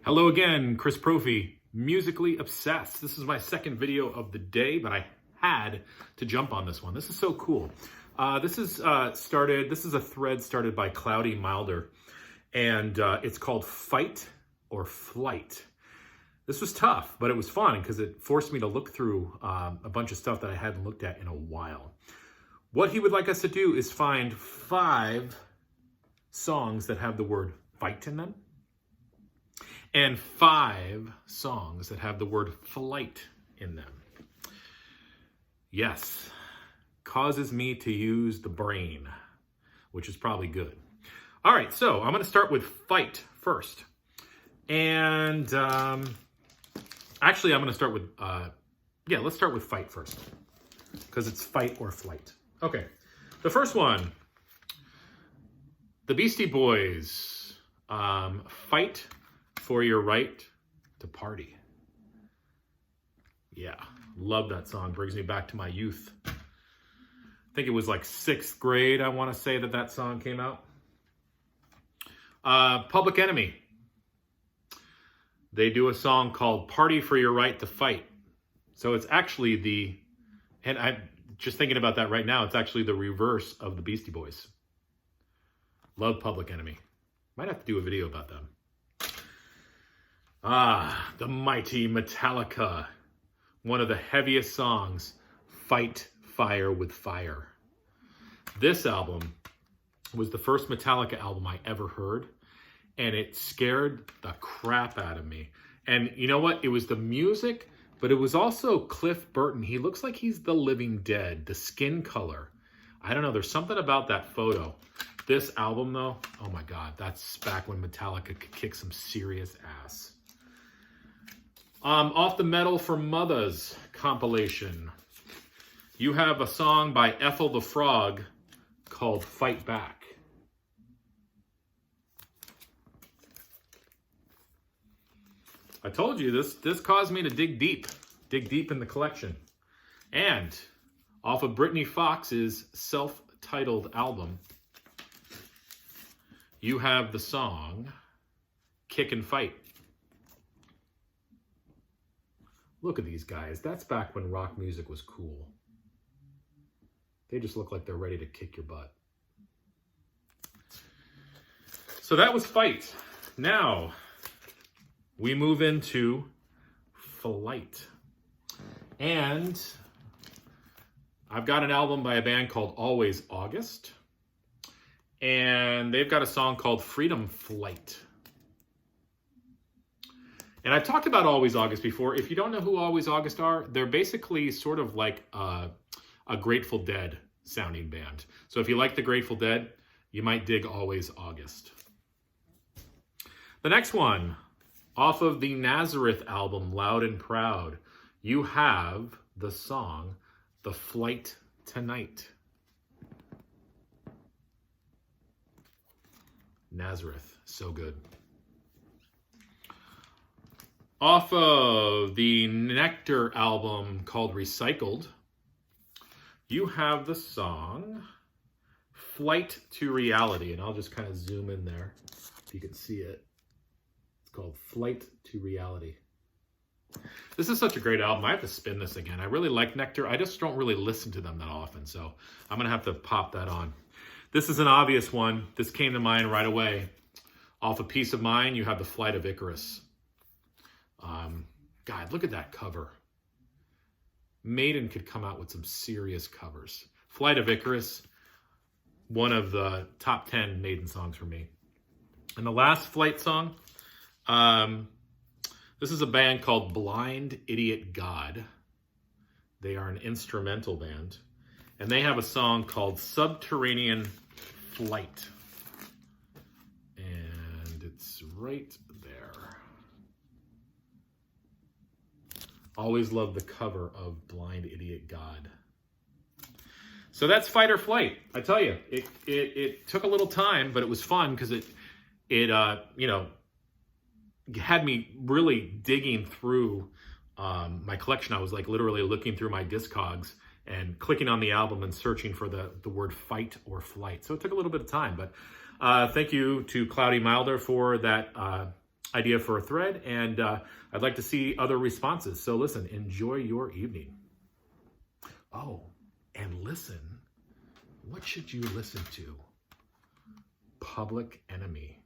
Hello again, Chris Profi, Musically Obsessed. This is my second video of the day, but I had to jump on this one. This is so cool. This is a thread started by Cloudy Milder, and it's called Fight or Flight. This was tough, but it was fun because it forced me to look through a bunch of stuff that I hadn't looked at in a while. What he would like us to do is find 5 songs that have the word fight in them, and 5 songs that have the word flight in them. Yes, causes me to use the brain, which is probably good. All right, so I'm gonna start with fight first. And actually I'm gonna start with, let's start with fight first, because it's fight or flight. Okay, the first one, the Beastie Boys, Fight for Your Right to Party. Yeah, love that song. Brings me back to my youth. I think it was like 6th grade, I want to say that song came out. Public Enemy. They do a song called Party for Your Right to Fight. So it's actually and I'm just thinking about that right now, it's actually the reverse of the Beastie Boys. Love Public Enemy. Might have to do a video about them. The mighty Metallica. One of the heaviest songs, Fight Fire with Fire. This album was the first Metallica album I ever heard, and it scared the crap out of me. And you know what? It was the music, but it was also Cliff Burton. He looks like he's the living dead. The skin color. I don't know. There's something about that photo. This album, though, oh my God, that's back when Metallica could kick some serious ass. Off the Metal for Mothers compilation, you have a song by Ethel the Frog called Fight Back. I told you this caused me to dig deep in the collection. And off of Britney Fox's self-titled album, you have the song Kick and Fight. Look at these guys. That's back when rock music was cool. They just look like they're ready to kick your butt. So that was Fight. Now, we move into Flight. And I've got an album by a band called Always August. And they've got a song called Freedom Flight. And I've talked about Always August before. If you don't know who Always August are, they're basically sort of like a Grateful Dead sounding band. So if you like the Grateful Dead, you might dig Always August. The next one, off of the Nazareth album, Loud and Proud, you have the song, The Flight Tonight. Nazareth, so good. Off of the Nectar album called Recycled, you have the song Flight to Reality. And I'll just kind of zoom in there if you can see it. It's called Flight to Reality. This is such a great album. I have to spin this again. I really like Nectar. I just don't really listen to them that often, so I'm going to have to pop that on. This is an obvious one. This came to mind right away. Off of Peace of Mind, you have The Flight of Icarus. God, look at that cover. Maiden could come out with some serious covers. Flight of Icarus, one of the top 10 Maiden songs for me. And the last Flight song, this is a band called Blind Idiot God. They are an instrumental band. And they have a song called Subterranean Flight. And it's right there. Always love the cover of Blind Idiot God. So that's Fight or Flight. I tell you, it took a little time, but it was fun because it had me really digging through my collection. I was like literally looking through my Discogs and clicking on the album and searching for the word Fight or Flight. So it took a little bit of time, but thank you to Cloudy Milder for that idea for a thread, and I'd like to see other responses. So listen, enjoy your evening. Oh, and listen, what should you listen to? Public Enemy.